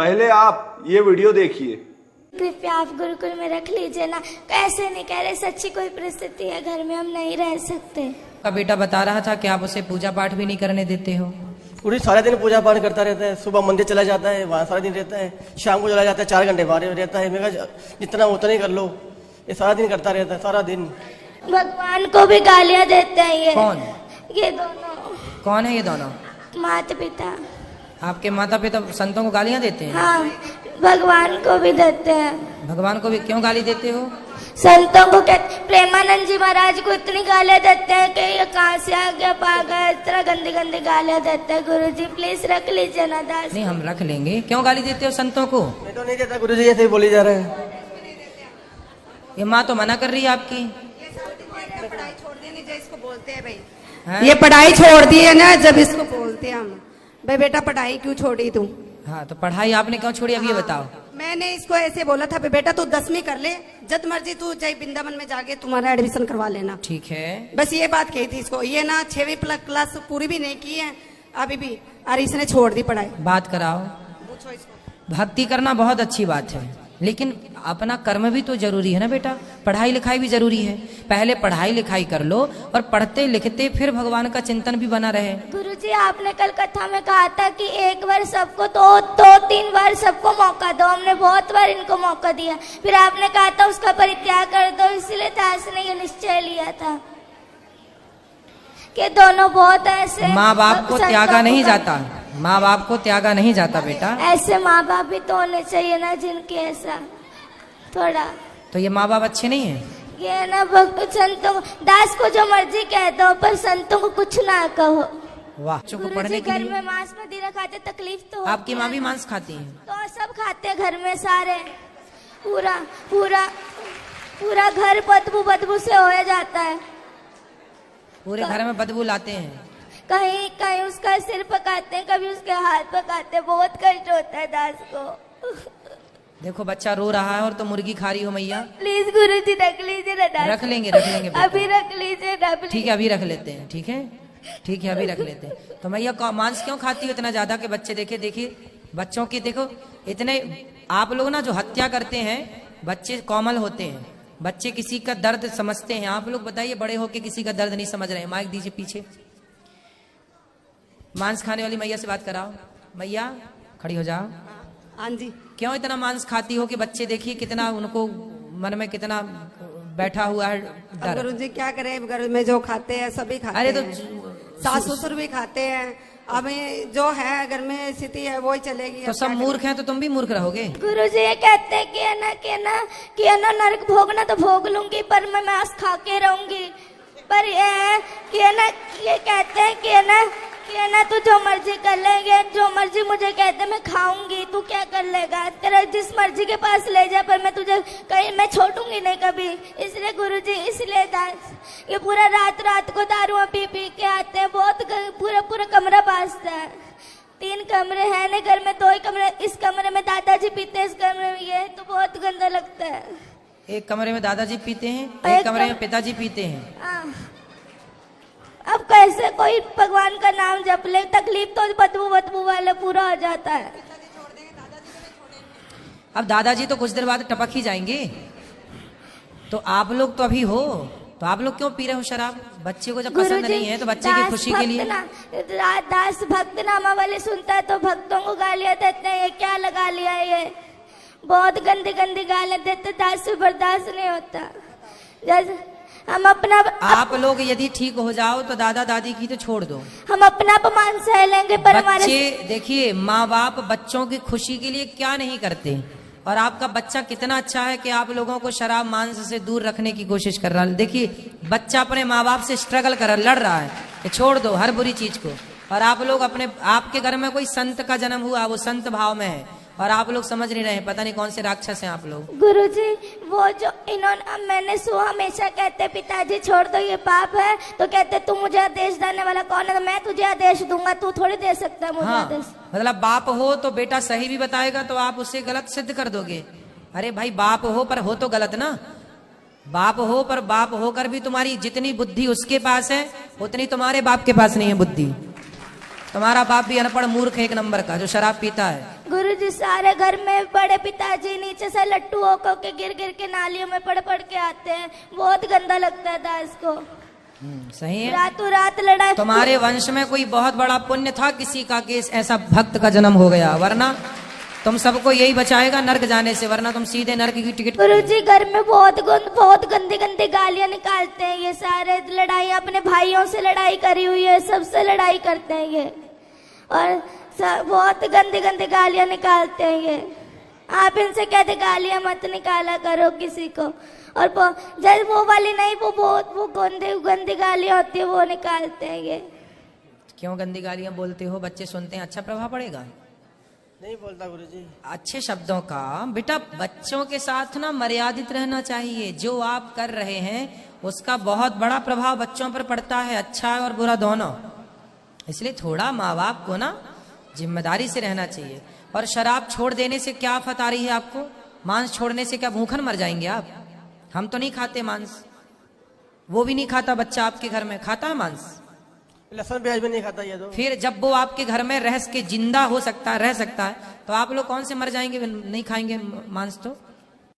पहले आप ये वीडियो देखिए। कृपया आप गुरुकुल में रख लीजिए ना। कैसे नहीं कह रहे, सच्ची कोई परिस्थिति है, घर में हम नहीं रह सकते। का बेटा बता रहा था कि आप उसे पूजा पाठ भी नहीं करने देते हो। पूरी सारा दिन पूजा पाठ करता रहता है। सुबह मंदिर चला जाता है, वहाँ सारा दिन रहता है। शाम को चला जाता है, 4 घंटे बाहर रहता है। मैं कहा जितना उतना ही कर लो। ये सारा दिन करता रहता है, सारा दिन। भगवान को भी गालियां देते हैं ये। कौन? ये दोनों। कौन है ये दोनों? माता पिता। आपके माता पिता संतों को गालियां देते हैं? हाँ, भगवान को भी देते हैं। भगवान को भी क्यों गाली देते हो? संतों को कहते, प्रेमानंद जी महाराज को इतनी गालियां देते हैं कि ये कहाँ से आ गया पागल, इतना गंदी गंदी गालियां देते हैं। गुरु जी प्लीज रख लीजिए ना दास। नहीं, हम रख लेंगे। क्यों गाली देते हो संतों को? मैं तो नहीं देता गुरु जी, ऐसे ही बोली जा रहे हैं। ये माँ तो मना कर रही है आपकी। पढ़ाई छोड़ देनी जो इसको बोलते हैं भाई। है? ये पढ़ाई छोड़ दी है ना, जब इसको बोलते हैं हम भाई बेटा पढ़ाई क्यों छोड़ी तू? हाँ, तो पढ़ाई आपने क्यों छोड़ी, अब ये बताओ। मैंने इसको ऐसे बोला था बेटा तू 10वीं कर ले, जब मर्जी तू जय वृंदावन में जाके तुम्हारा एडमिशन करवा लेना। ठीक है, बस ये बात कही थी इसको। ये ना 6वीं क्लास पूरी भी नहीं की है अभी भी, और इसने छोड़ दी पढ़ाई। बात कराओ। पूछो इसको। भक्ति करना बहुत अच्छी बात है, लेकिन अपना कर्म भी तो जरूरी है ना बेटा। पढ़ाई लिखाई भी जरूरी है। पहले पढ़ाई लिखाई कर लो और पढ़ते लिखते फिर भगवान का चिंतन भी बना रहे। गुरुजी आपने कल कथा में कहा था कि एक बार सबको दो 3 बार सबको मौका दो। हमने बहुत बार इनको मौका दिया, फिर आपने कहा था उसका परित्याग कर दो। इसलिए दास ने ये निश्चय लिया था कि दोनों बहुत ऐसे। माँ बाप को त्यागा नहीं जाता, माँ बाप को त्यागा नहीं जाता बेटा। ऐसे माँ बाप भी तो होने चाहिए ना जिनके ऐसा थोड़ा। तो ये माँ बाप अच्छे नहीं है? ये ना भक्त संतों दास को जो मर्जी कह दो, पर संतों को कुछ ना कहो। वाह, बच्चों को पढ़ने गुरुजी के घर लिए। में मांस मदिरा खाते, तकलीफ तो आपकी माँ भी मांस खाती है? तो सब खाते हैं घर में सारे। पूरा पूरा पूरा घर बदबू से हो जाता है। पूरे घर में बदबू लाते हैं। कहीं कहीं उसका सिर पकाते हैं, कभी उसके हाथ पकाते हैं। बहुत कष्ट होता है दास को। देखो बच्चा रो रहा है और तो मुर्गी खा रही हो मैया। प्लीज गुरुजी रख लीजिए ना दास। रख लेंगे बेटा। अभी रख लीजिए ना। ठीक है, अभी रख लेते हैं। ठीक है, ठीक है, अभी रख लेते हैं। तो मैया मांस क्यों खाती हो इतना ज्यादा? के बच्चे देखिए बच्चों की देखो इतने। आप लोग ना जो हत्या करते हैं, बच्चे कोमल होते हैं, बच्चे किसी का दर्द समझते हैं। आप लोग बताइए, बड़े होके किसी का दर्द नहीं समझ रहे हैं। माइक दीजिए पीछे। मांस खाने वाली मैया से बात कराओ। मैया खड़ी हो जाओ। हाँ जी। क्यों इतना मांस खाती हो कि बच्चे देखिए कितना, उनको मन में कितना बैठा हुआ है डर। गुरु जी क्या करें, घर में जो खाते हैं सभी खाते अरे तो हैं। सास ससुर भी खाते हैं। अब जो है घर में स्थिति है वो ही चलेगी। तो सब मूर्ख हैं तो तुम भी मूर्ख रहोगे। गुरुजी ये कहते हैं कि है ना नरक भोगना तो भोग लूंगी, पर मैं मांस खा के रहूंगी। पर ये कहते हैं कि है ना तू जो मर्जी कर लेंगे, जो मर्जी मुझे कहते मैं खाऊंगी, तू क्या कर लेगा? तेरा जिस मर्जी के पास ले जा, पर मैं तुझे कहीं मैं छोड़ूंगी नहीं कभी। इसलिए गुरुजी, इसलिए दास ये पूरा रात को दारू पी के आते हैं। बहुत पूरा कमरा बाजता है। 3 कमरे हैं ना घर में, 2 ही कमरे। इस कमरे में दादाजी पीते हैं, इस कमरे में ये, तो बहुत गंदा लगता है। एक कमरे में दादाजी पीते हैं, एक कमरे में पिताजी पीते हैं। अब कैसे कोई भगवान का नाम जप ले? तकलीफ तो बदबू वाले पूरा हो जाता है। अब दादाजी तो कुछ देर बाद टपक ही जाएंगे। तो आप लोग तो अभी हो, तो आप लोग क्यों पी रहे हो शराब? बच्चे को जब पसंद नहीं है तो बच्चे की खुशी के लिए। दास भक्त नामा वाले सुनता है तो भक्तों को गालियां देते हैं। ये क्या लगा लिया? ये बहुत गंदी गालियां देते, दास से बर्दाश्त नहीं होता। जैसे हम अपना आप लोग यदि ठीक हो जाओ तो दादा दादी की तो छोड़ दो, हम अपना अपमान सह लेंगे, पर हमारे बच्चे देखिए माँ बाप बच्चों की खुशी के लिए क्या नहीं करते। और आपका बच्चा कितना अच्छा है कि आप लोगों को शराब मांस से दूर रखने की कोशिश कर रहा है। देखिए बच्चा अपने माँ बाप से स्ट्रगल कर लड़ रहा है कि छोड़ दो हर बुरी चीज को। और आप लोग आपके घर में कोई संत का जन्म हुआ, वो संत भाव में है, और आप लोग समझ नहीं रहे। पता नहीं कौन से राक्षस हैं आप लोग। गुरुजी वो जो इन्होंने, मैंने सुना हमेशा कहते पिताजी छोड़ दो ये पाप है, तो कहते तू मुझे आदेश देने वाला कौन है? तो मैं तुझे आदेश दूंगा, तू थोड़ी दे सकता है मुझे आदेश। मतलब बाप हो तो बेटा सही भी बताएगा तो आप उसे गलत सिद्ध कर दोगे। अरे भाई बाप हो पर हो तो गलत ना। बाप हो पर बाप होकर भी तुम्हारी जितनी बुद्धि उसके पास है उतनी तुम्हारे बाप के पास नहीं है बुद्धि। तुम्हारा बाप भी अनपढ़ मूर्ख एक नंबर का जो शराब पीता है। गुरुजी सारे घर में बड़े पिताजी नीचे से लट्टू होकर के गिर गिर के नालियों में पड़ पड़ के आते हैं, बहुत गंदा लगता था इसको। सही है। रातों रात लड़ाई। तुम्हारे वंश में कोई बहुत बड़ा पुण्य था किसी का कि ऐसा भक्त का जन्म हो गया, वरना तुम सबको यही बचाएगा नर्क जाने से, वरना तुम सीधे नर्क की टिकट। गुरुजी घर में बहुत गंदी गंदी गालियां निकालते हैं ये सारे, लड़ाई अपने भाइयों से लड़ाई करी हुई है, सबसे लड़ाई करते हैं ये, और बहुत गंदी गंदी गालियां निकालते हैं ये। आप इनसे कहते गालियां मत निकाला करो किसी को, और जब वो वाली नहीं, वो गंदी गालियां होती है वो निकालते हैं ये। क्यों गंदी गालियां बोलते हो? बच्चे सुनते हैं, अच्छा प्रभाव पड़ेगा? नहीं बोलता गुरुजी। अच्छे शब्दों का बेटा बच्चों के साथ ना मर्यादित रहना चाहिए। जो आप कर रहे हैं उसका बहुत बड़ा प्रभाव बच्चों पर पड़ता है, अच्छा और बुरा दोनों। इसलिए थोड़ा माँ बाप को ना जिम्मेदारी से रहना चाहिए। और शराब छोड़ देने से क्या आफत आ रही है आपको? मांस छोड़ने से क्या भूखन मर जाएंगे आप? हम तो नहीं खाते मांस, वो भी नहीं खाता बच्चा आपके घर में, खाता है मांस? लहसुन प्याज भी नहीं खाता ये तो। फिर जब वो आपके घर में रह के जिंदा हो सकता है, रह सकता है, तो आप लोग कौन से मर जाएंगे नहीं खाएंगे मांस? तो